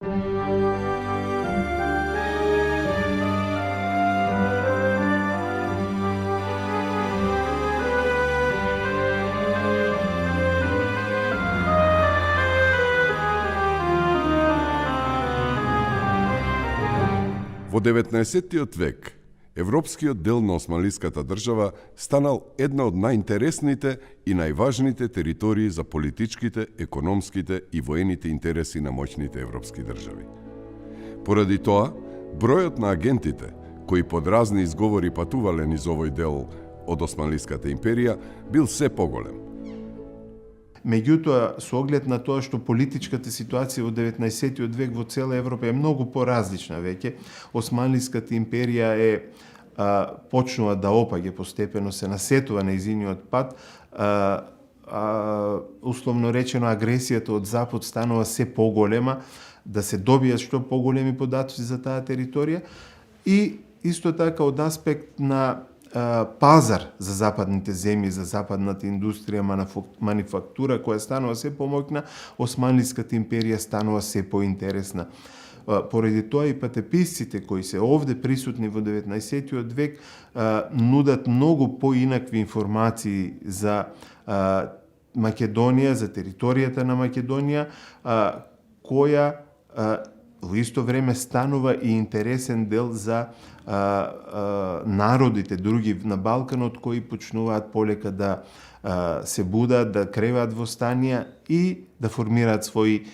Во 19. век, европскиот дел на османлиската држава станал една од најинтересните и најважните територии за политичките, економските и воените интереси на моќните европски држави. Поради тоа, бројот на агентите кои под разни изговори патувале низ овој дел од Османлиската империја бил се поголем. Меѓутоа, со оглед на тоа што политичката ситуација во 19. век во цела Европа е многу поразлична веќе, Османлиската империја почнува да опаѓа постепено, се насетува на нејзиниот пат, условно речено агресијата од Запад станува се поголема, да се добијат што поголеми податоци за таа територија и исто така од аспект на пазар за западните земји, за западната индустрија, манифактура која станува се помоќна, Османлиската империја станува се поинтересна. Поради тоа и патеписците кои се овде присутни во 19. век нудат многу поинакви информации за Македонија, за територијата на Македонија, која во исто време станува и интересен дел за народите други на Балканот кои почнуваат полека да се будат, да креваат востанија и да формираат своји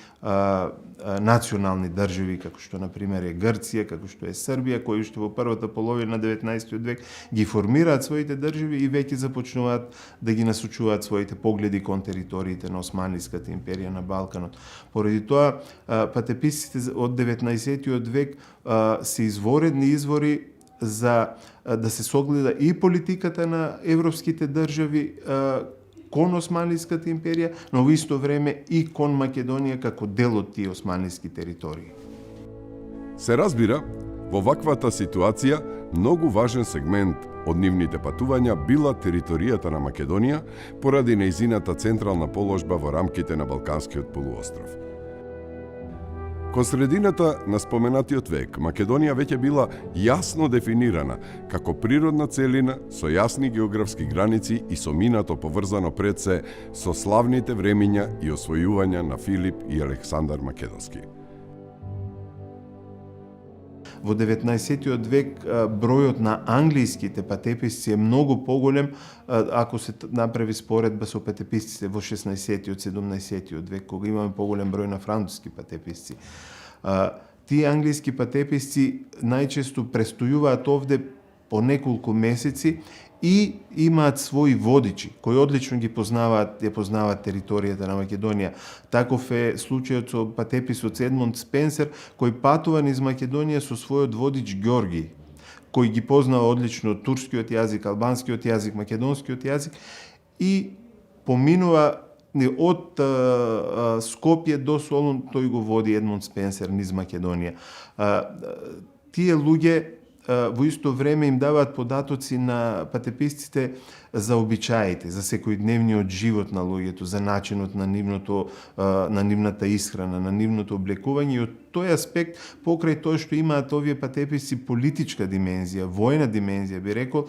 национални држави, како што, например, е Грција, како што е Србија, кои уште во првата половина на 19. век ги формираат своите држави и веќе започнуваат да ги насочуваат своите погледи кон териториите на Османлиската империја на Балканот. Поради тоа, патеписците од 19. век се изворедни извори за да се согледа и политиката на европските држави кон Османлиската империја, но во исто време и кон Македонија како дел од тие османлиски територии. Се разбира, во ваквата ситуација многу важен сегмент од нивните патувања била територијата на Македонија поради нејзината централна положба во рамките на Балканскиот полуостров. Кон средината на споменатиот век, Македонија веќе била јасно дефинирана како природна целина со јасни географски граници и со минато поврзано пред се со славните времиња и освојувања на Филип и Александар Македонски. Во 19. век бројот на англиските патеписци е многу поголем ако се направи споредба со патеписците во 16. 17. век, кога имаме поголем број на француски патеписци. Тие англиски патеписци најчесто престојуваат овде по неколку месеци и имаат своји водичи, кои одлично ја познаваат територијата на Македонија. Таков е случајот со патеписот Едмунд Спенсер, кој патува низ Македонија со својот водич Ѓорги, кој ги познава одлично турскиот јазик, албанскиот јазик, македонскиот јазик и поминува од Скопје до Солун, тој го води Едмунд Спенсер низ Македонија. Тие луѓе во исто време им даваат податоци на патеписците за обичаите, за секојдневниот живот на луѓето, за начинот на нивната исхрана, на нивното облекување. И од тој аспект, покрај тоа што имаат овие патеписци политичка димензија, војна димензија, би рекол,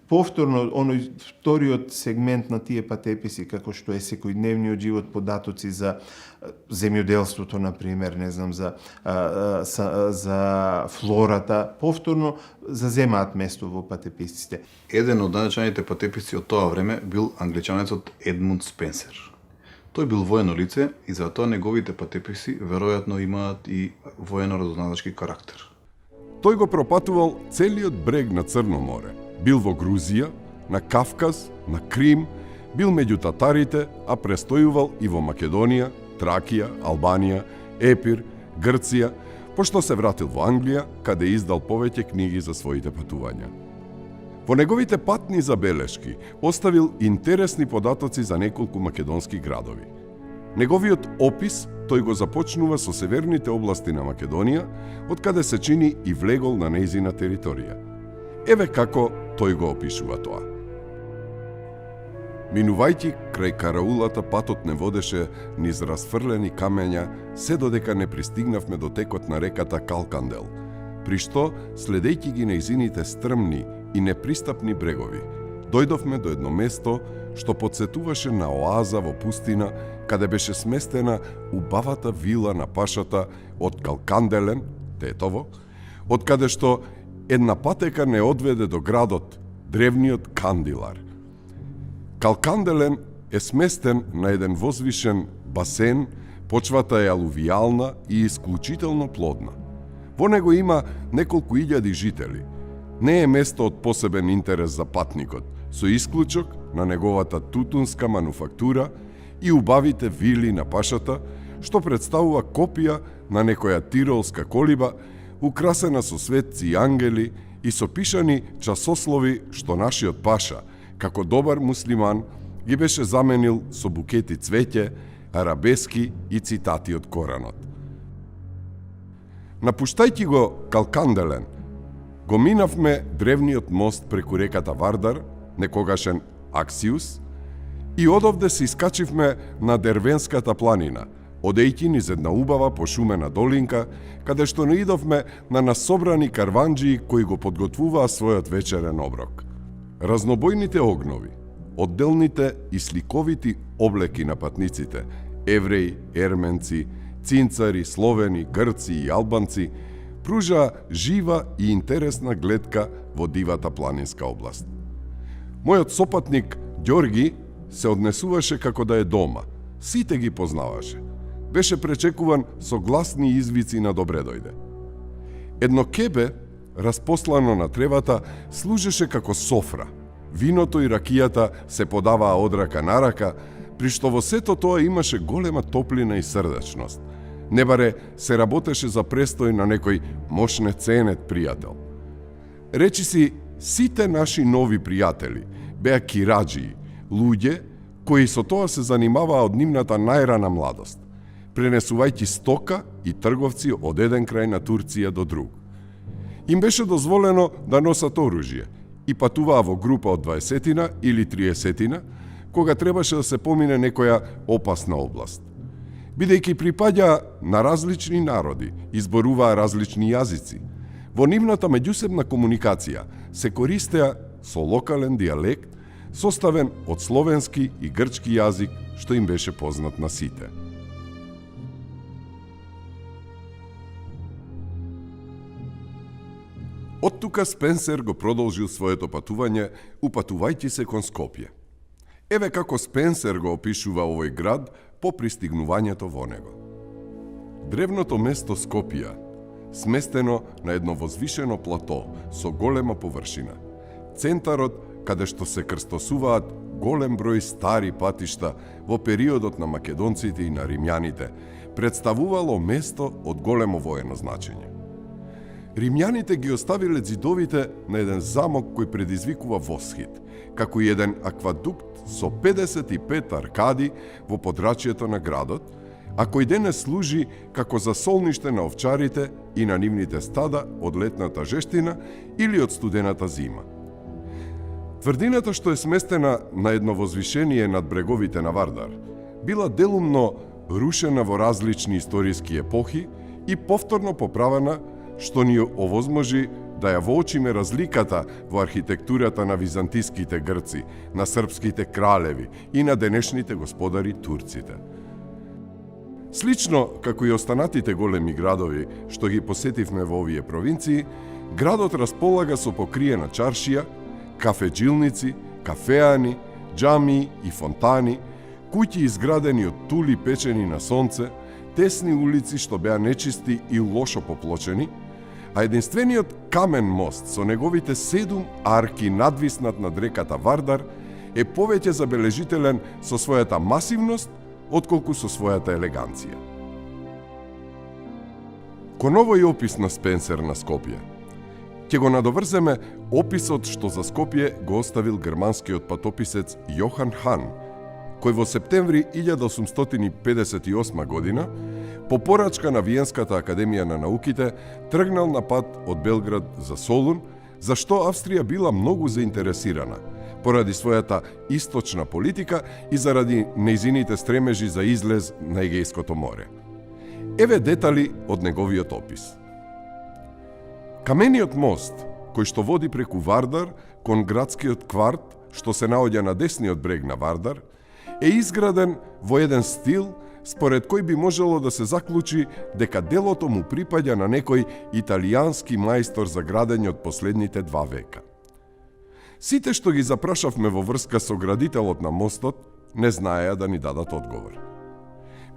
повторно, оној вториот сегмент на тие патеписи, како што е секојдневниот живот, податоци за земјоделството, например, не знам, за флората, повторно заземаат место во патеписците. Еден од најначајните патеписци од тоа време бил англичанецот Едмунд Спенсер. Тој бил воено лице и затоа неговите патеписи веројатно имаат и воено-разузнавачки карактер. Тој го пропатувал целиот брег на Црно море. Бил во Грузија, на Кавказ, на Крим, бил меѓу татарите, а престојувал и во Македонија, Тракија, Албанија, Епир, Грција, пошто се вратил во Англија, каде издал повеќе книги за своите патувања. Во неговите патни забелешки оставил интересни податоци за неколку македонски градови. Неговиот опис тој го започнува со северните области на Македонија, од каде се чини и влегол на нејзина територија. Еве како тој го опишува тоа. Минувајќи крај караулата, патот не водеше низ разфрлени камења, се додека не пристигнавме до текот на реката Калкандел, при што, следејќи ги нејзините стрмни и непристапни брегови, дојдовме до едно место што подсетуваше на оаза во пустина, каде беше сместена убавата вила на пашата од Калканделен, Тетово, од каде што една патека не одведе до градот, древниот Кандилар. Калканделен е сместен на еден возвишен басен, почвата е алувијална и исклучително плодна. Во него има неколку илјади жители. Не е место од посебен интерес за патникот, со исклучок на неговата тутунска мануфактура и убавите вили на пашата, што представува копија на некоја тиролска колиба, украсена со светци и ангели и со пишани часослови што нашиот паша, како добар муслиман, ги беше заменил со букети цвеќе, арабески и цитати од Коранот. Напуштајќи го Калканделен, го минавме древниот мост преку реката Вардар, некогашен Аксиус, и одовде се искачивме на Дервенската планина, одејќи низ една убава пошумена долинка, каде што наидовме на насобрани карванџии кои го подготвуваа својот вечерен оброк. Разнобојните огнови, одделните и сликовити облеки на патниците, евреи, ерменци, цинцари, словени, грци и албанци, пружаа жива и интересна гледка во дивата планинска област. Мојот сопатник Ѓорги се однесуваше како да е дома. Сите ги познаваше. Беше пречекуван со гласни извици на добре дојде. Едно кебе, распослано на тревата, служеше како софра. Виното и ракијата се подаваа од рака на рака, при што во сето тоа имаше голема топлина и срдечност. Не баре се работеше за престој на некој мошне ценет пријател. Речиси, сите наши нови пријатели беа кираџии, луѓе кои со тоа се занимаваа од нивната најрана младост, пренесувајќи стока и трговци од еден крај на Турција до друг. Им беше дозволено да носат оружје и патуваа во група од 20 или 30, кога требаше да се помине некоја опасна област. Бидејќи припаѓаа на различни народи, изборуваа различни јазици, во нивната меѓусебна комуникација се користеа со локален дијалект, составен од словенски и грчки јазик, што им беше познат на сите. Од тука Спенсер го продолжил своето патување, упатувајќи се кон Скопје. Еве како Спенсер го опишува овој град по пристигнувањето во него. Древното место Скопје, сместено на едно возвишено плато со голема површина. Центарот каде што се крстосуваат голем број стари патишта во периодот на македонците и на римјаните, представувало место од големо воено значење. Римјаните ги оставиле ѕидовите на еден замок кој предизвикува восхит, како и еден аквадукт со 55 аркади во подрачјето на градот, а кој денес служи како за солниште на овчарите и на нивните стада од летната жештина или од студената зима. Тврдината што е сместена на едно возвишение над бреговите на Вардар, била делумно рушена во различни историски епохи и повторно поправена, што ни овозможи да ја воочиме разликата во архитектурата на византиските грци, на српските кралеви и на денешните господари турците. Слично како и останатите големи градови што ги посетивме во овие провинции, градот располага со покриена чаршија, кафеджилници, кафеани, џамии и фонтани, куќи изградени од тули печени на сонце, тесни улици што беа нечисти и лошо поплочени, а единствениот камен мост со неговите 7 арки надвиснат над реката Вардар е повеќе забележителен со својата масивност отколку со својата елеганција. Кон овој опис на Спенсер на Скопје, ќе го надоврземе описот што за Скопје го оставил германскиот патописец Јохан Хан, кој во септември 1858 година, по порачка на Виенската академија на науките, тргнал на пат од Белград за Солун, за што Австрија била многу заинтересирана, поради својата источна политика и заради нејзините стремежи за излез на Егејското море. Еве детали од неговиот опис. Камениот мост, кој што води преку Вардар кон градскиот кварт, што се наоѓа на десниот брег на Вардар, е изграден во еден стил според кој би можело да се заклучи дека делото му припаѓа на некој италијански мајстор за градење од последните 2 века. Сите што ги запрашавме во врска со градителот на мостот, не знаеа да ни дадат одговор.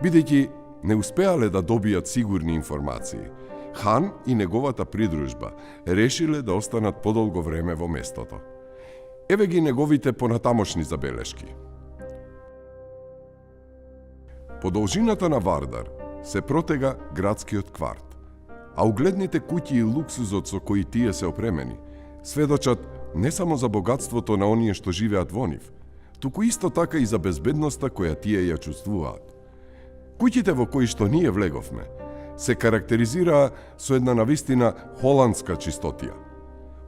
Бидејќи не успеале да добијат сигурни информации, Хан и неговата придружба решиле да останат подолго време во местото. Еве ги неговите понатамошни забелешки. По должината на Вардар се протега градскиот кварт, а угледните куќи и луксузот со кои тие се опремени сведочат не само за богатството на оние што живеат во нив, туку исто така и за безбедноста која тие ја чувствуваат. Куќите во кои што ние влеговме се карактеризираа со една навистина холандска чистотија.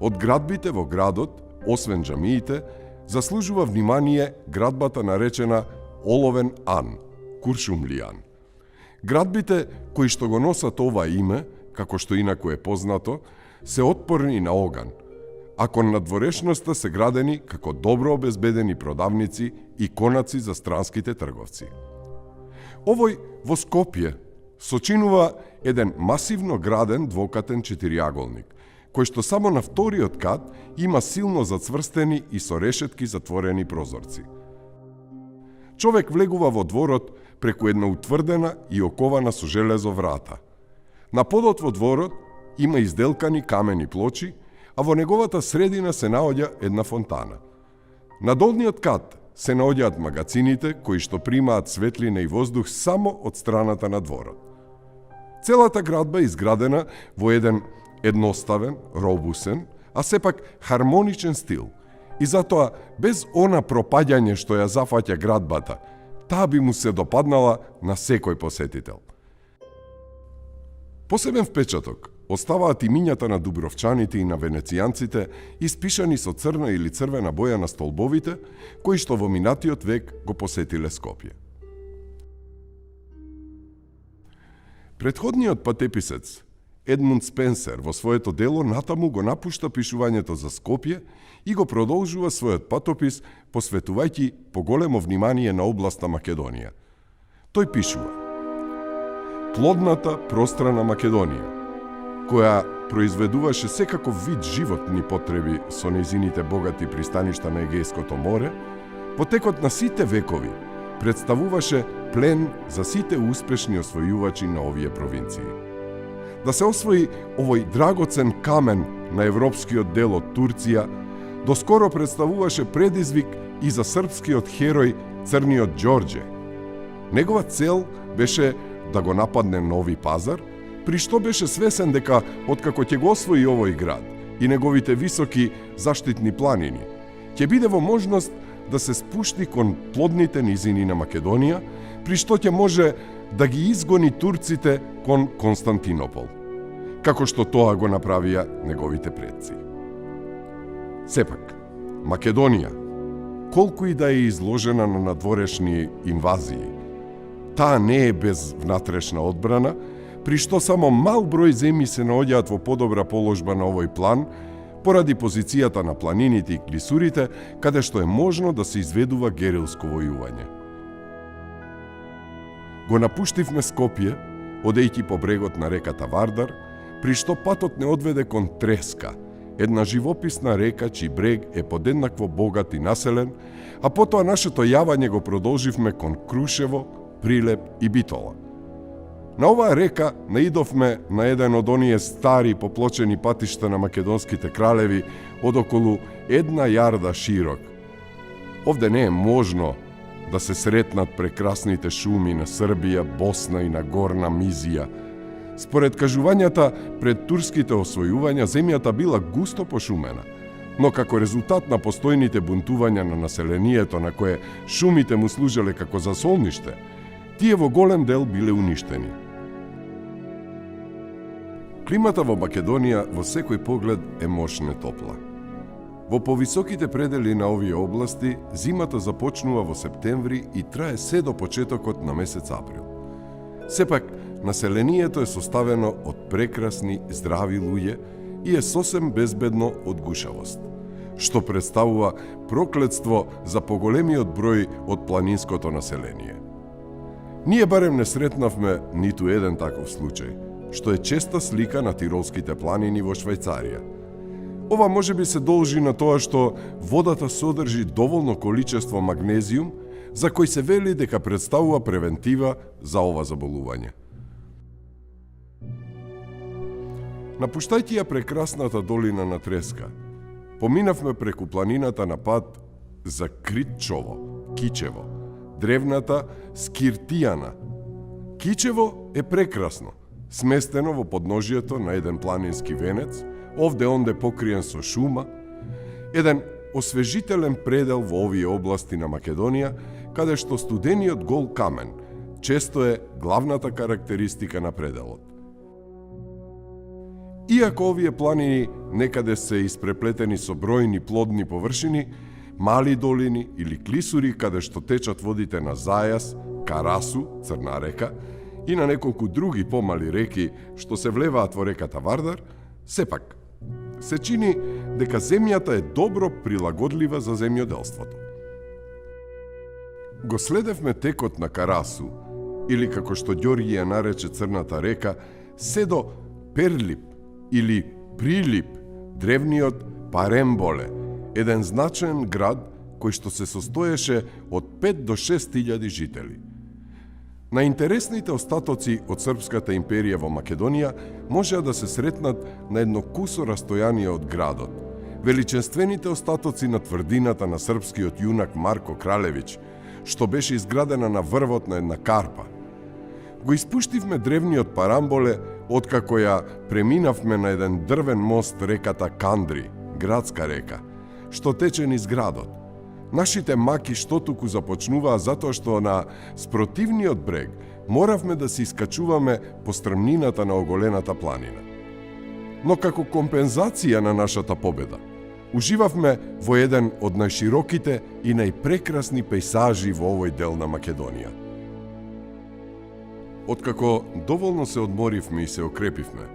Од градбите во градот, освен џамиите, заслужува внимание градбата наречена Оловен Ан, Куршумлијан. Градбите кои што го носат ова име, како што инаку е познато, се отпорни на оган, а кон надворешноста се градени како добро обезбедени продавници и конаци за странските трговци. Овој во Скопје сочинува еден масивно граден двокатен четириаголник, кој што само на вториот кат има силно зацврстени и со решетки затворени прозорци. Човек влегува во дворот преку една утврдена и окована со железо врата. На подот во дворот има изделкани камени плочи, а во неговата средина се наоѓа една фонтана. На долниот кат се наоѓаат магацините кои што примаат светлина и воздух само од страната на дворот. Целата градба е изградена во еден едноставен, робусен, а сепак хармоничен стил и затоа без она пропаѓање што ја зафаќа градбата, таа би му се допаднала на секој посетител. Посебен впечаток оставаат имињата на дубровчаните и на венецијанците, испишани со црна или црвена боја на столбовите, кои што во минатиот век го посетиле Скопје. Претходниот патеписец Едмунд Спенсер во своето дело натаму го напушта пишувањето за Скопје и го продолжува својот патопис посветувајќи поголемо внимание на областа Македонија. Тој пишува: плодната, пространа Македонија, која произведуваше секаков вид животни потреби со нејзините богати пристаништа на Егејското море, во текот на сите векови представуваше плен за сите успешни освојувачи на овие провинции. Да се освои овој драгоцен камен на европскиот дел од Турција, доскоро представуваше предизвик и за српскиот херој Црниот Ѓорѓе. Негова цел беше да го нападне Нови Пазар, при што беше свесен дека откако ќе го освои овој град и неговите високи заштитни планини, ќе биде во можност да се спушти кон плодните низини на Македонија, при што ќе може да ги изгони турците кон Константинопол, како што тоа го направија неговите предци. Сепак, Македонија, колку и да е изложена на надворешни инвазии, таа не е без внатрешна одбрана, при што само мал број земји се наоѓаат во подобра положба на овој план, поради позицијата на планините и клисурите, каде што е можно да се изведува герилско војување. Го напуштивме Скопје, одејќи по брегот на реката Вардар, при што патот не одведе кон Треска, една живописна река чиј брег е подеднакво богат и населен, а потоа нашето јавање го продолживме кон Крушево, Прилеп и Битола. На оваа река наидовме на еден од оние стари поплочени патишта на македонските кралеви од околу 1 јарда широк. Овде не е можно да се сретнат прекрасните шуми на Србија, Босна и на Горна Мизија. Според кажувањата, пред турските освојувања земјата била густо пошумена, но како резултат на постојните бунтувања на населението на кое шумите му служеле како засолниште, тие во голем дел биле уништени. Климата во Македонија во секој поглед е мощно топла. Во повисоките предели на овие области, зимата започнува во септември и трае се до почетокот на месец април. Сепак, населението е составено од прекрасни, здрави луѓе и е сосем безбедно од гушавост, што представува проклетство за поголемиот број од планинското население. Ние барем не сретнавме ниту еден таков случај, што е честа слика на тиролските планини во Швајцарија. Ова можеби се должи на тоа што водата содржи доволно количество магнезиум, за кој се вели дека представува превентива за ова заболување. Напуштајќи ја прекрасната долина на Треска, поминавме преку планината на пат за Критчово, Кичево, древната Скиртијана. Кичево е прекрасно, сместено во подножието на еден планински венец, овде-онде покриен со шума, еден освежителен предел во овие области на Македонија, каде што студениот гол камен често е главната карактеристика на пределот. Иако овие планини некаде се испреплетени со бројни плодни површини, мали долини или клисури каде што течат водите на Зајас, Карасу, Црна река и на неколку други помали реки што се влеваат во реката Вардар, сепак се чини дека земјата е добро прилагодлива за земјоделството. Го следевме текот на Карасу, или како што Ѓорги ја нарече Црната река, се до Перлип или Прилип, древниот Паремболе, еден значаен град кој што се состоеше од 5 до 6 илјади жители. На интересните остатоци од Српската империја во Македонија можеа да се сретнат на едно кусо растојание од градот. Величенствените остатоци на тврдината на српскиот јунак Марко Кралевиќ, што беше изградена на врвот на една карпа. Го испуштивме древниот Парамболе откако ја преминавме на еден дрвен мост реката Кандри, градска река, што тече низ градот. Нашите маки штотуку започнуваа затоа што на спротивниот брег моравме да се искачуваме по стрмнината на оголената планина. Но како компензација на нашата победа, уживавме во еден од најшироките и најпрекрасни пејзажи во овој дел на Македонија. Откако доволно се одморивме и се окрепивме,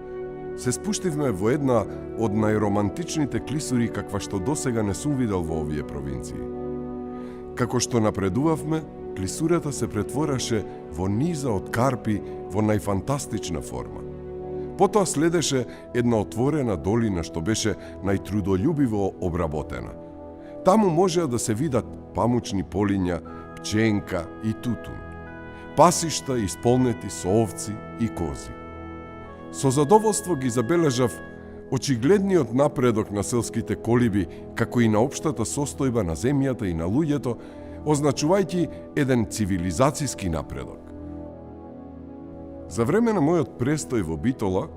се спуштивме во една од најромантичните клисури каква што досега не сум видел во овие провинции. Како што напредувавме, клисурата се претвораше во низа од карпи во најфантастична форма. Потоа следеше една отворена долина што беше најтрудолюбиво обработена. Таму можеа да се видат памучни полиња, пченка и тутун, пасишта исполнети со овци и кози. Со задоволство ги забележав очигледниот напредок на селските колиби, како и на општата состојба на земјата и на луѓето, означувајќи еден цивилизацијски напредок. За време на мојот престој во Битола,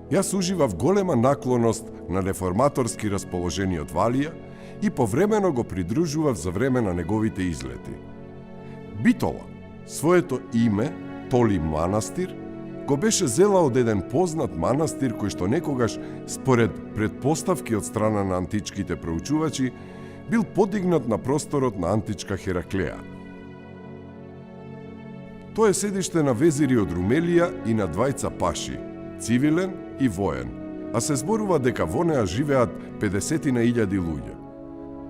јас уживав голема наклоност на реформаторски расположениот Валија и повремено го придружував за време на неговите излети. Битола, своето име, Толи манастир, го беше зела од еден познат манастир кој што некогаш, според предпоставки од страна на античките проучувачи, бил подигнат на просторот на античка Хераклеа. Тоа е седиште на везири од Румелија и на двајца паши, цивилен и воен, а се зборува дека во неа живеат 50.000 луѓе.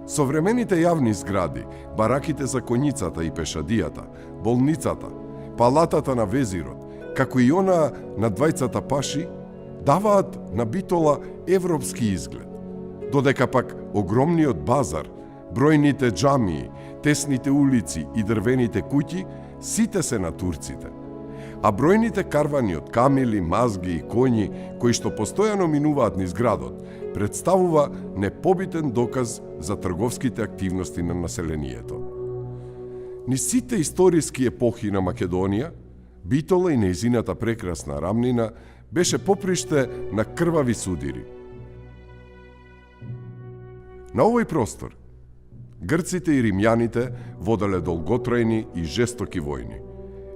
Современите јавни згради, бараките за коњицата и пешадијата, болницата, палатата на везирот, како и она на двајцата паши, даваат на Битола европски изглед. Додека пак огромниот базар, бројните џамии, тесните улици и дрвените куќи сите се на турците. А бројните карвани од камили, мазги и коњи, кои што постојано минуваат низ градот, представува непобитен доказ за трговските активности на населението. Низ сите историски епохи на Македонија, Битола и нејзината прекрасна рамнина беше поприште на крвави судири. На овој простор, грците и римјаните воделе долготрајни и жестоки војни.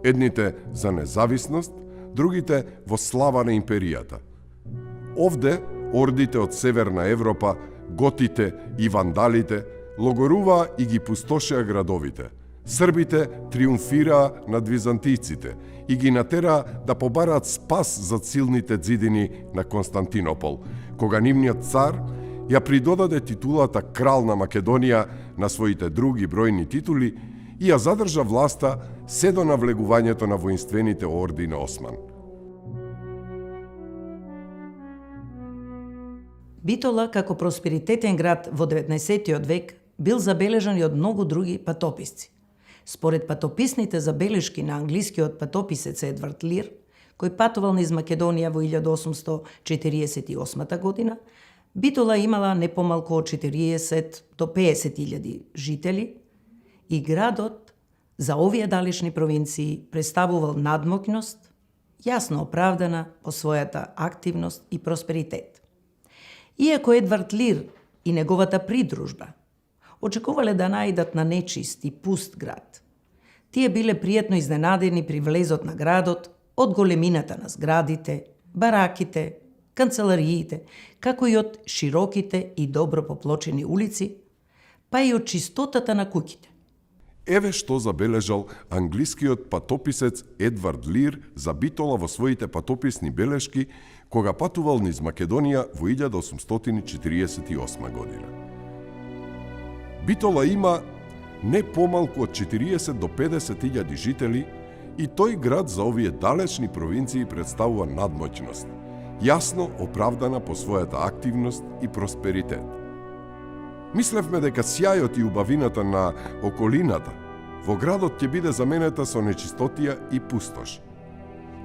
Едните за независност, другите во слава на империјата. Овде, ордите од Северна Европа готите и вандалите логоруваа и ги пустошеа градовите. Србите триумфираа над византијците и ги натераа да побараат спас за силните ѕидини на Константинопол, кога нивниот цар ја придодаде титулата крал на Македонија на своите други бројни титули и ја задржа власта се до навлегувањето на воинствените орди на Осман. Битола, како просперитетен град во 19. век, бил забележан и од многу други патописци. Според патописните забелешки на англискиот патописец Едвард Лир, кој патувал низ Македонија во 1848 година, Битола имала не помалку од 40 до 50.000 жители и градот за овие далечни провинции представувал надмокност, јасно оправдана по својата активност и просперитет. Иако Едвард Лир и неговата придружба очекувале да најдат на нечист и пуст град, тие биле пријатно изненадени при влезот на градот од големината на зградите, бараките, канцелариите, како и од широките и добро поплочени улици, па и од чистотата на куќите. Еве што забележал англискиот патописец Едвард Лир за Битола во своите патописни белешки кога патувал низ Македонија во 1848 година. Битола има не помалку од 40 до 50.000 жители и тој град за овие далечни провинции представува надмоќност, јасно оправдана по својата активност и просперитет. Мислевме дека сјајот и убавината на околината во градот ќе биде заменета со нечистотија и пустош.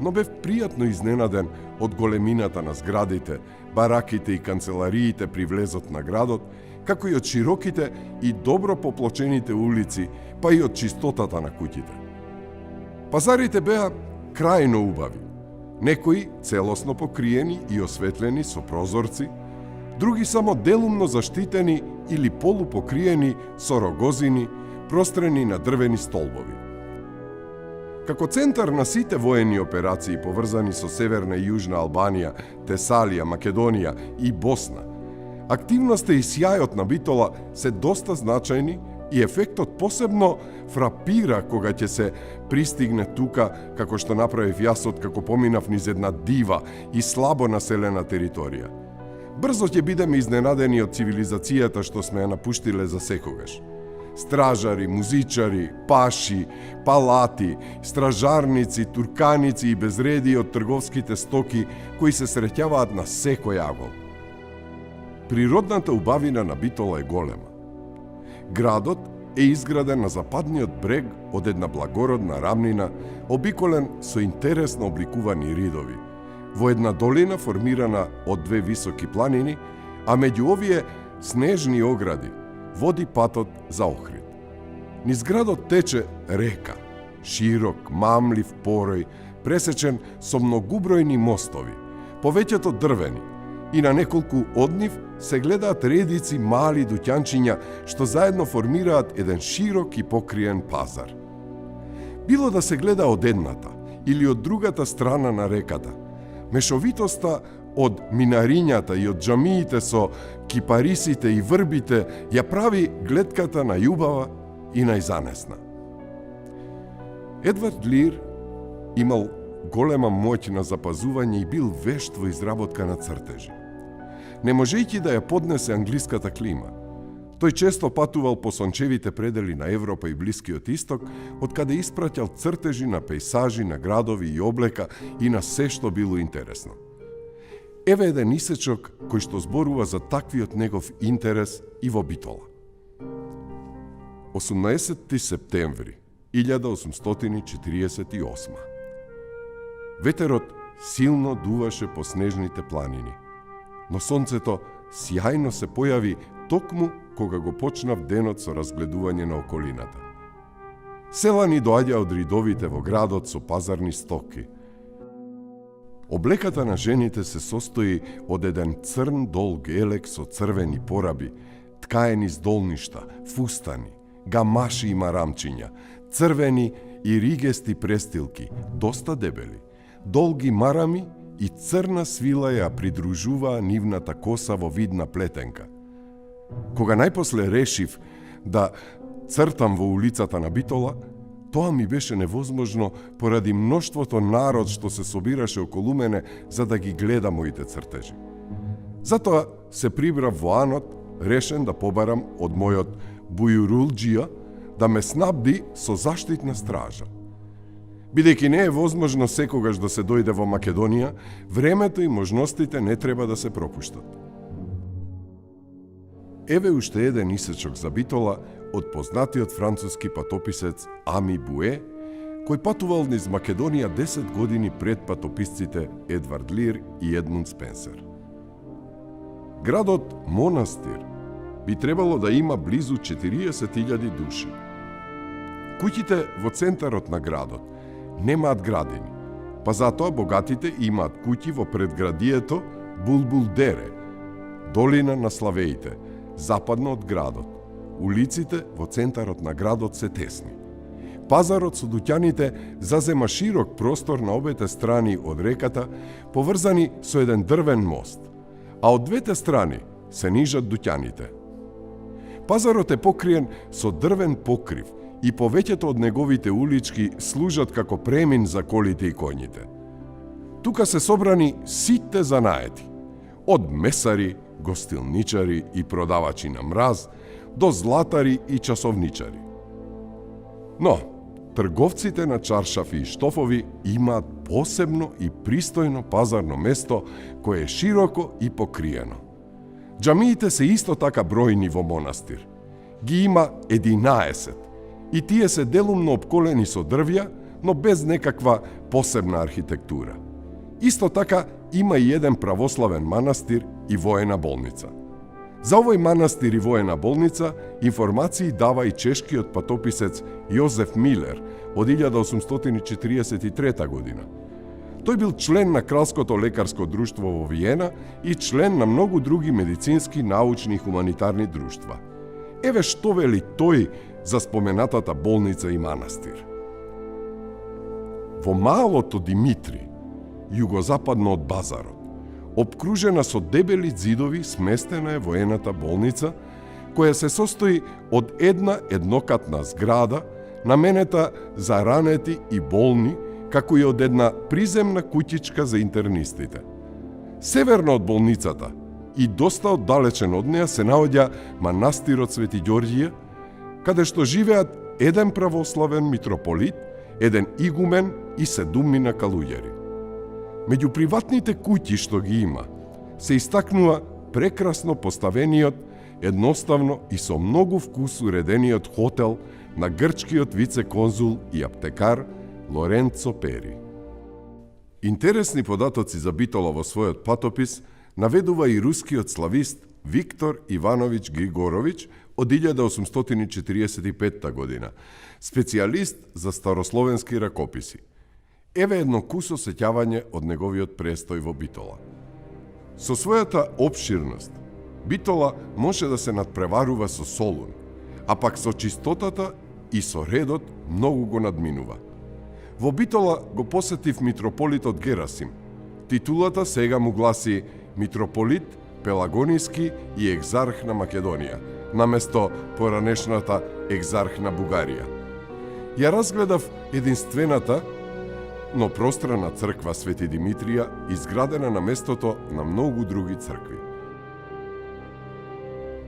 Но бев пријатно изненаден од големината на зградите, бараките и канцелариите при влезот на градот, како и од широките и добро поплочените улици, па и од чистотата на куќите. Пазарите беа крајно убави. Некои целосно покриени и осветлени со прозорци, други само делумно заштитени или полупокриени со рогозини, прострени на дрвени столбови. Како центар на сите воени операции поврзани со Северна и Јужна Албанија, Тесалија, Македонија и Босна, активноста и сјајот на Битола се доста значајни и ефектот посебно фрапира кога ќе се пристигне тука, како што направив јас откако поминав низ една дива и слабо населена територија. Брзо ќе бидеме изненадени од цивилизацијата што сме ја напуштиле за секогаш. Стражари, музичари, паши, палати, стражарници, турканици и безреди од трговските стоки кои се среќаваат на секој агол. Природната убавина на Битола е голема. Градот е изграден на западниот брег од една благородна рамнина, обиколен со интересно обликувани ридови, во една долина формирана од две високи планини, а меѓу овие снежни огради води патот за Охрид. Низ градот тече река, широк, мамлив порој, пресечен со многубројни мостови, повеќето дрвени, и на неколку од нив се гледаат редици мали дуќанчиња што заедно формираат еден широк и покриен пазар. Било да се гледа од едната или од другата страна на реката, мешовитоста од минарињата и од џамиите со кипарисите и врбите ја прави гледката најубава и најзанесна. Едвард Лир имал голема моќ на запазување и бил вешт во изработка на цртежи. Не можејќи да ја поднесе англиската клима, тој често патувал по сончевите предели на Европа и Блискиот Исток, од каде испраќал цртежи на пејсажи, на градови и облека и на се што било интересно. Еве еден исечок кој што зборува за таквиот негов интерес и во Битола. 18 септември 1848. Ветерот силно дуваше по снежните планини, но сонцето сјајно се појави токму кога го почнав денот со разгледување на околината. Селани доаѓа од ридовите во градот со пазарни стоки. Облеката на жените се состои од еден црн долг елек со црвени пораби, ткаени с долништа, фустани, гамаши и марамчиња, црвени и ригести престилки, доста дебели, долги марами и црна свила ја придружуваа нивната коса во вид на плетенка. Кога најпосле решив да цртам во улицата на Битола, тоа ми беше невозможно поради мноштвото народ што се собираше околу мене за да ги гледа моите цртежи. Затоа се прибрав во Анот, решен да побарам од мојот бујурулџија да ме снабди со заштитна стража. Бидејќи не е возможно секогаш да се дојде во Македонија, времето и можностите не треба да се пропуштат. Еве уште еден исечок за Битола од познатиот француски патописец Ами Буе, кој патувал низ Македонија 10 години пред патописците Едвард Лир и Едмунд Спенсер. Градот Монастир би требало да има близу 40.000 души. Куќите во центарот на градот немаат градини, па затоа богатите имаат куќи во предградието Булбулдере, долина на славеите, западно од градот. Улиците во центарот на градот се тесни. Пазарот со дуќаните зазема широк простор на обете страни од реката, поврзани со еден дрвен мост, а од двете страни се нижат дуќаните. Пазарот е покриен со дрвен покрив и повеќето од неговите улички служат како премин за колите и коњите. Тука се собрани сите занаети, од месари, гостилничари и продавачи на мраз, до златари и часовничари. Но, трговците на чаршафи и штофови имаат посебно и пристојно пазарно место кое е широко и покриено. Џамиите се исто така бројни во Монастир. Ги има 11 и тие се делумно обколени со дрвја, но без некаква посебна архитектура. Исто така има и еден православен манастир и воена болница. За овој манастир и воена болница информации дава и чешкиот патописец Јозеф Милер од 1843 година. Тој бил член на Кралското лекарско друштво во Виена и член на многу други медицински, научни и хуманитарни друштва. Еве што вели тој за споменатата болница и манастир. Во малото Димитри, југозападно од базарот, обкружена со дебели ѕидови, сместена е воената болница, која се состои од една еднокатна зграда, наменета за ранети и болни, како и од една приземна куќичка за интернистите. Северно од болницата и доста оддалечен од неа се наоѓа манастирот Свети Ѓорѓија, каде што живеат еден православен митрополит, еден игумен и 7 калуѓери. Меѓу приватните куќи што ги има, се истакнува прекрасно поставениот, едноставно и со многу вкус уредениот хотел на грчкиот вице-конзул и аптекар Лоренцо Пери. Интересни податоци за Битола во својот патопис наведува и рускиот славист Виктор Иванович Григорович од 1845 година, специјалист за старословенски ракописи. Еве едно кусо сеќавање од неговиот престој во Битола. Со својата обширност, Битола може да се надпреварува со Солун, а пак со чистотата и со редот многу го надминува. Во Битола го посетив митрополитот Герасим. Титулата сега му гласи митрополит Пелагониски и екзарх на Македонија, наместо поранешната екзарх на Бугарија. Ја разгледав единствената, но пространа црква Свети Димитрија, изградена на местото на многу други цркви.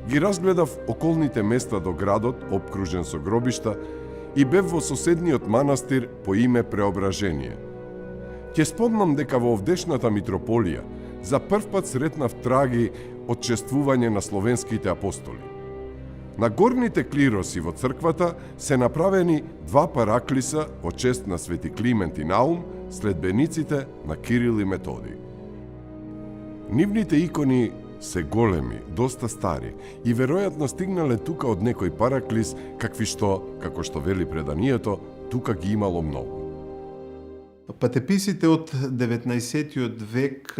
Ги разгледав околните места до градот, обкружен со гробишта, и бев во соседниот манастир по име Преображение. Ќе спомнам дека во овдешната митрополија за прв пат сретнав траги од чествување на словенските апостоли. На горните клироси во црквата се направени 2 параклиса во чест на Свети Климент и Наум, следбениците на Кирил и Методи. Нивните икони се големи, доста стари и веројатно стигнале тука од некој параклис, какви што, како што вели преданието, тука ги имало многу. Патеписите од 19. век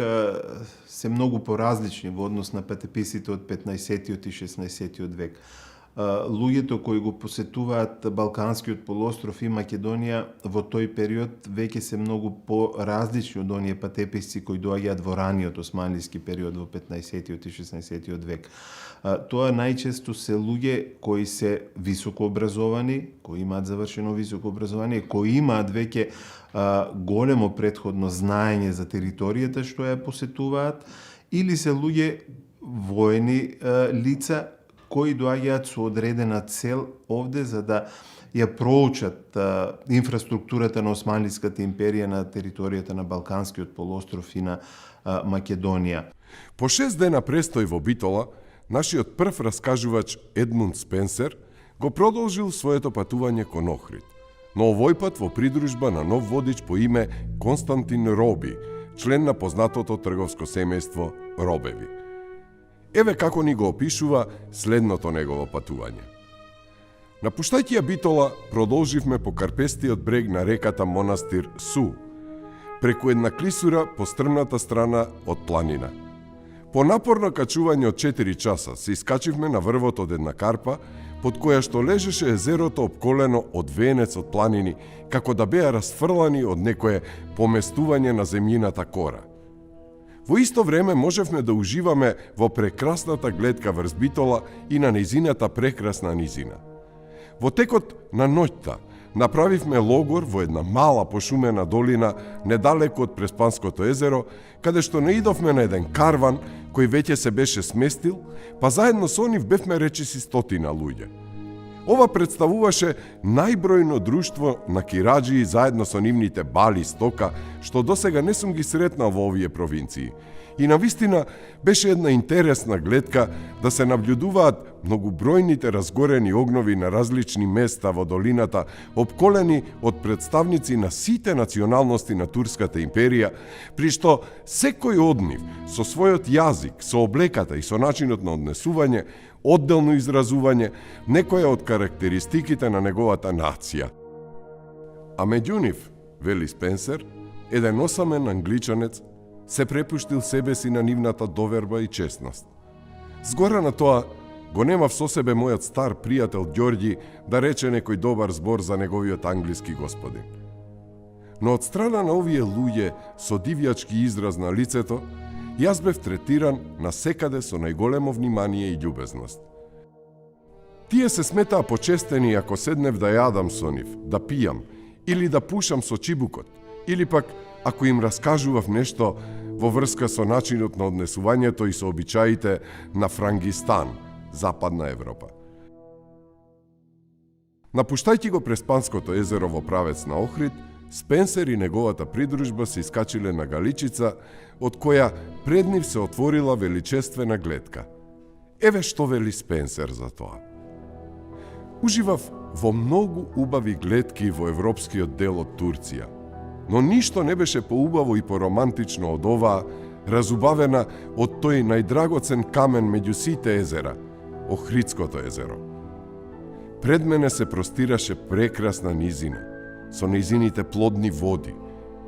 се многу поразлични во однос на патеписите од 15. и 16. век. луѓето кои го посетуваат Балканскиот полуостров и Македонија во тој период веќе се многу поразлични од оние патеписци кои доаѓаат во раниот османлиски период во 15-тиот и 16-тиот век. Тоа најчесто се луѓе кои се високо образовани, кои имаат завршено високо образование, кои имаат веќе големо претходно знаење за територијата што ја посетуваат, или се луѓе воени лица кои доаѓаат со одредена цел овде за да ја проучат инфраструктурата на Османлиската империја на територијата на Балканскиот полуостров и на Македонија. По 6 дена престој во Битола, нашиот прв раскажувач Едмунд Спенсер го продолжил своето патување кон Охрид, но овој пат во придружба на нов водич по име Константин Роби, член на познатото трговско семејство Робеви. Еве како ни го опишува следното негово патување. Напуштајќи ја Битола, продолживме по карпестиот брег на реката Монастир Су, преку една клисура по стрмната страна од планина. По напорно качување од 4 часа се искачивме на врвот од една карпа, под која што лежеше езерото обколено од венец од планини, како да беа расфрлани од некое поместување на земјината кора. Во исто време можевме да уживаме во прекрасната гледка врз Битола и на нејзината прекрасна низина. Во текот на ноќта направивме логор во една мала пошумена долина недалеку од Преспанското езеро, каде што наидовме на еден карван кој веќе се беше сместил, па заедно со нив бевме речиси 100 луѓе. Ова представуваше најбројно друштво на кираџии заедно со нивните бали стока, што досега не сум ги сретнал во овие провинции. И навистина беше една интересна гледка да се наблюдуваат многобројните разгорени огнови на различни места во долината, обколени од представници на сите националности на Турската империја, при што секој од нив со својот јазик, со облеката и со начинот на однесување, одделно изразување, некоја од карактеристиките на неговата нација. А меѓу нив, вели Спенсер, еден осамен англичанец се препуштил себе си на нивната доверба и честност. Згора на тоа, го немав со себе мојот стар пријател Ѓорѓи да рече некој добар збор за неговиот англиски господин. Но од страна на овие луѓе со дивјачки израз на лицето, јас бев третиран насекаде со најголемо внимание и љубезност. Тие се сметаа почестени ако седнев да јадам со нив, да пијам, или да пушам со чибукот, или пак ако им раскажував нешто во врска со начинот на однесувањето и со обичаите на Франгистан, Западна Европа. Напуштајќи го Преспанското езеро во правец на Охрид, Спенсер и неговата придружба се искачиле на галичица, од која пред нив се отворила величествена гледка. Еве што вели Спенсер за тоа. Уживав во многу убави гледки во европскиот дел од Турција, но ништо не беше поубаво и поромантично од оваа, разубавена од тој најдрагоцен камен меѓу сите езера, Охридското езеро. Пред мене се простираше прекрасна низина, со нејзините плодни води,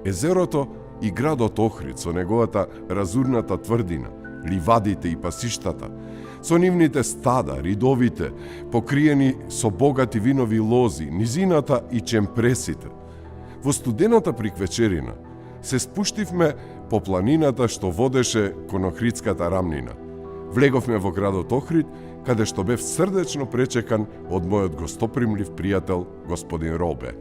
езерото и градот Охрид со неговата разурната тврдина, ливадите и пасиштата, со нивните стада, ридовите, покриени со богати винови лози, низината и чемпресите. Во студената приквечерина се спуштивме по планината што водеше кон Охридската рамнина. Влеговме во градот Охрид, каде што бев срдечно пречекан од мојот гостопримлив пријател, господин Робе.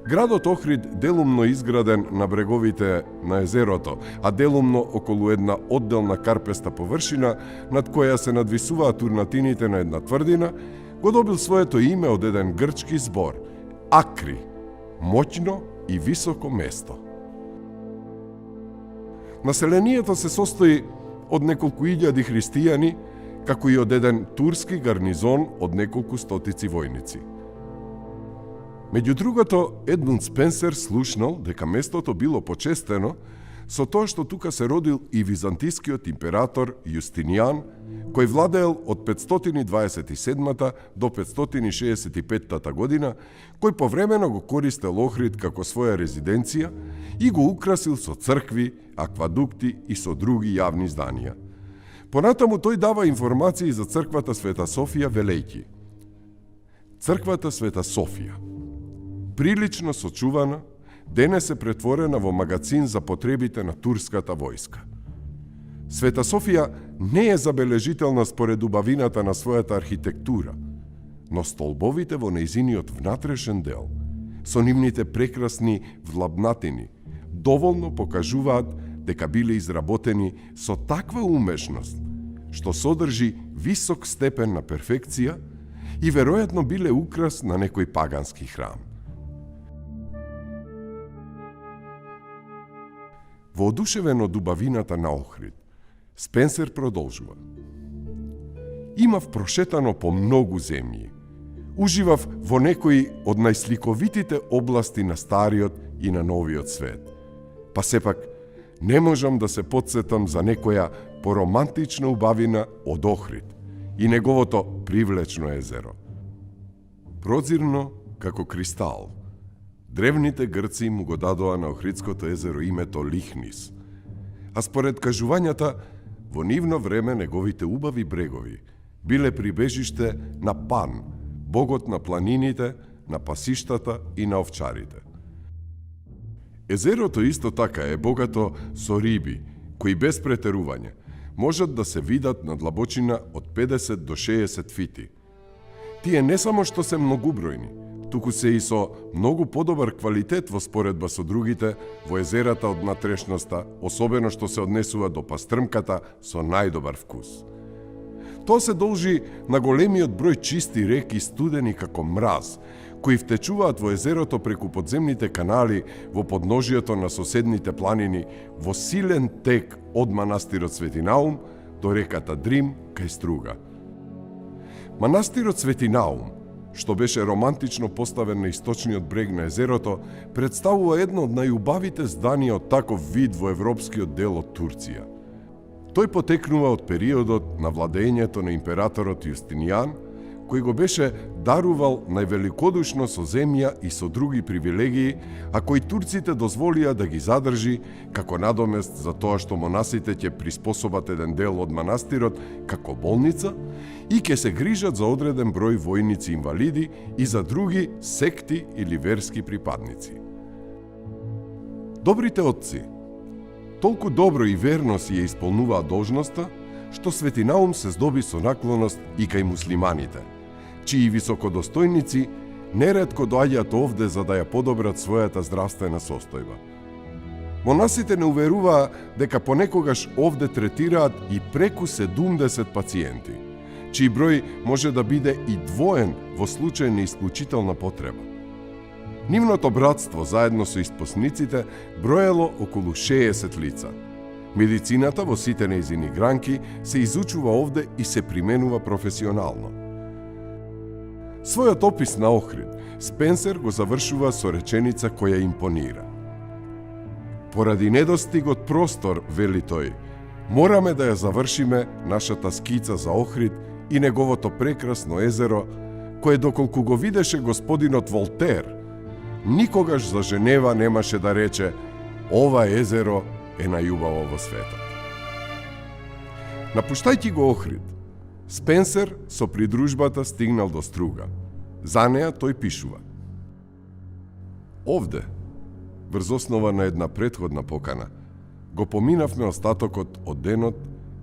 Градот Охрид делумно изграден на бреговите на езерото, а делумно околу една одделна карпеста површина, над која се надвисуваат урнатините на една тврдина, го добил своето име од еден грчки збор – Акри, моќно и високо место. Населението се состои од неколку илјади христијани, како и од еден турски гарнизон од неколку стотици војници. Меѓу другото, Едмунд Спенсер слушнал дека местото било почестено со тоа што тука се родил и византискиот император Јустинијан, кој владеел од 527 до 565 година, кој повремено го користел Охрид како своја резиденција и го украсил со цркви, аквадукти и со други јавни зданија. Понатаму тој дава информации за црквата Света Софија велејќи: Црквата Света Софија, прилично сочувана, денес е претворена во магацин за потребите на турската војска. Света Софија не е забележителна според убавината на својата архитектура, но столбовите во нејзиниот внатрешен дел, со нивните прекрасни влабнатини, доволно покажуваат дека биле изработени со таква умешност, што содржи висок степен на перфекција и веројатно биле украс на некој пагански храм. Воодушевен од убавината на Охрид, Спенсер продолжува: Имав прошетано по многу земји. Уживав во некои од најсликовитите области на Стариот и на Новиот свет. Па сепак, не можам да се потсетам за некоја поромантична убавина од Охрид и неговото привлечно езеро. Прозирно како кристал, древните грци му го дадоа на Охридското езеро името Лихнис, а според кажувањата, во нивно време неговите убави брегови биле прибежиште на Пан, богот на планините, на пасиштата и на овчарите. Езерото исто така е богато со риби, кои без претерување можат да се видат на длабочина од 50 до 60 фити. Тие не само што се многубројни, туку се и со многу подобар квалитет во споредба со другите во езерата од натрешноста, особено што се однесува до пастрмката со најдобар вкус. Тоа се должи на големиот број чисти реки студени како мраз, кои втечуваат во езерото преку подземните канали во подножието на соседните планини во силен тек од манастирот Свети Наум до реката Дрим кај Струга. Манастирот Свети Наум, што беше романтично поставен на источниот брег на езерото, представува едно од најубавите зданија од таков вид во европскиот дел од Турција. Тој потекнува од периодот на владењето на императорот Јустинијан, кој го беше дарувал највеликодушно со земја и со други привилегии, а кои турците дозволија да ги задржи како надомест за тоа што монасите ќе приспособат еден дел од манастирот како болница и ќе се грижат за одреден број војници инвалиди и за други секти или верски припадници. Добрите отци толку добро и верно си ја исполнуваа должноста, што Свети Наум се здоби со наклоност и кај муслиманите, чии високодостојници неретко доаѓаат овде за да ја подобрат својата здравствена состојба. Монасите не уверуваа дека понекогаш овде третираат и преку 70 пациенти, чиј број може да биде и двоен во случај на исклучителна потреба. Нивното братство, заедно со испосниците, броело околу 60 лица. Медицината во сите нејзини гранки се изучува овде и се применува професионално. Својот опис на Охрид, Спенсер го завршува со реченица која импонира. Поради недостигот простор, вели тој, мораме да ја завршиме нашата скица за Охрид и неговото прекрасно езеро, кое доколку го видеше господинот Волтер, никогаш за Женева немаше да рече ова езеро е најубаво во светот. Напуштајќи го Охрид, Спенсер со придружбата стигнал до Струга. За неа тој пишува: Овде, врз основа на една претходна покана, го поминавме остатокот од денот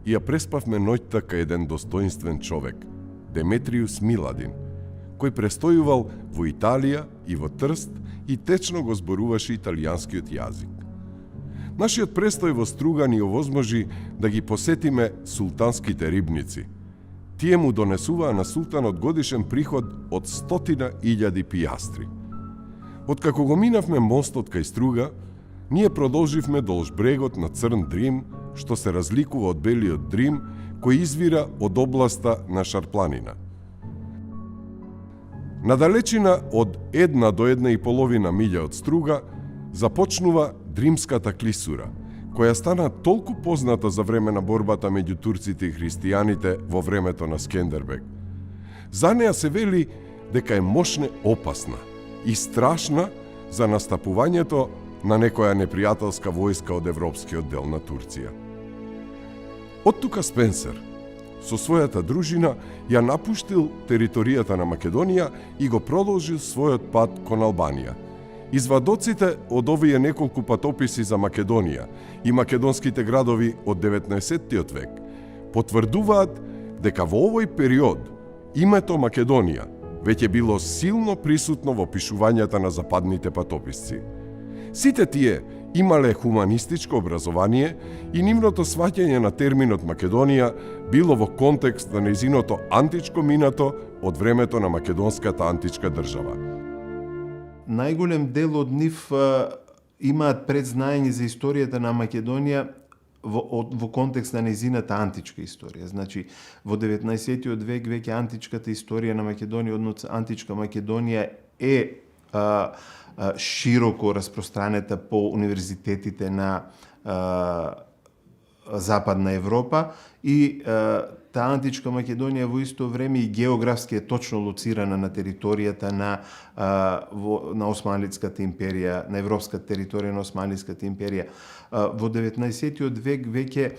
и ја преспавме ноќта кај еден достоинствен човек, Деметриус Миладин, кој престојувал во Италија и во Трст и течно го зборуваше италијанскиот јазик. Нашиот престој во Струга ни овозможи да ги посетиме султанските рибници. Тие му донесуваа на султанот годишен приход од 100.000 пијастри. Откако го минавме мостот кај Струга, ние продолживме долж брегот на Црн Дрим, што се разликува од Белиот Дрим, кој извира од областа на Шарпланина. На далечина од 1 до 1,5 милја од Струга започнува Дримската клисура, која стана толку позната за време на борбата меѓу турците и христијаните во времето на Скендербег. За неа се вели дека е мощна опасна и страшна за настапувањето на некоја непријателска војска од европскиот дел на Турција. Оттука Спенсер со својата дружина ја напуштил територијата на Македонија и го продолжил својот пат кон Албанија. Извадоците од овие неколку патописи за Македонија и македонските градови од 19. век потврдуваат дека во овој период името Македонија веќе било силно присутно во пишувањата на западните патописци. Сите тие имале хуманистичко образование и нивното сваќање на терминот Македонија било во контекст на нејзиното античко минато од времето на македонската античка држава. Најголем дел од нив имаат предзнаење за историјата на Македонија во контекст на нејзината античка историја. Значи, во 19. век веќе античката историја на Македонија, односно античка Македонија е широко распространета по универзитетите на Западна Европа и таа античка Македонија во исто време и географски е точно лоцирана на територијата на Османлиската империја, на европската територија на Османлиската империја. Во 19. век веќе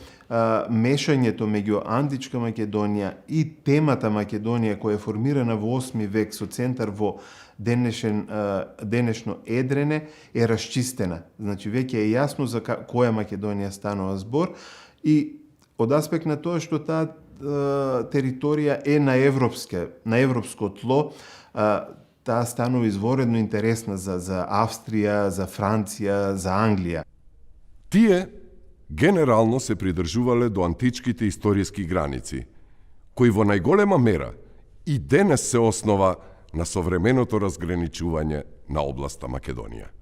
мешањето меѓу античка Македонија и темата Македонија која е формирана во 8 век со центар во денешно Едрене е расчистена. Значи веќе е јасно за која Македонија станува збор и од аспект на тоа што таа територија е на европско тло, таа станува изворедно интересна за Австрија, за Франција, за Англија. Тие генерално се придржувале до античките историски граници, кои во најголема мера и денес се основа на современото разграничување на областа Македонија.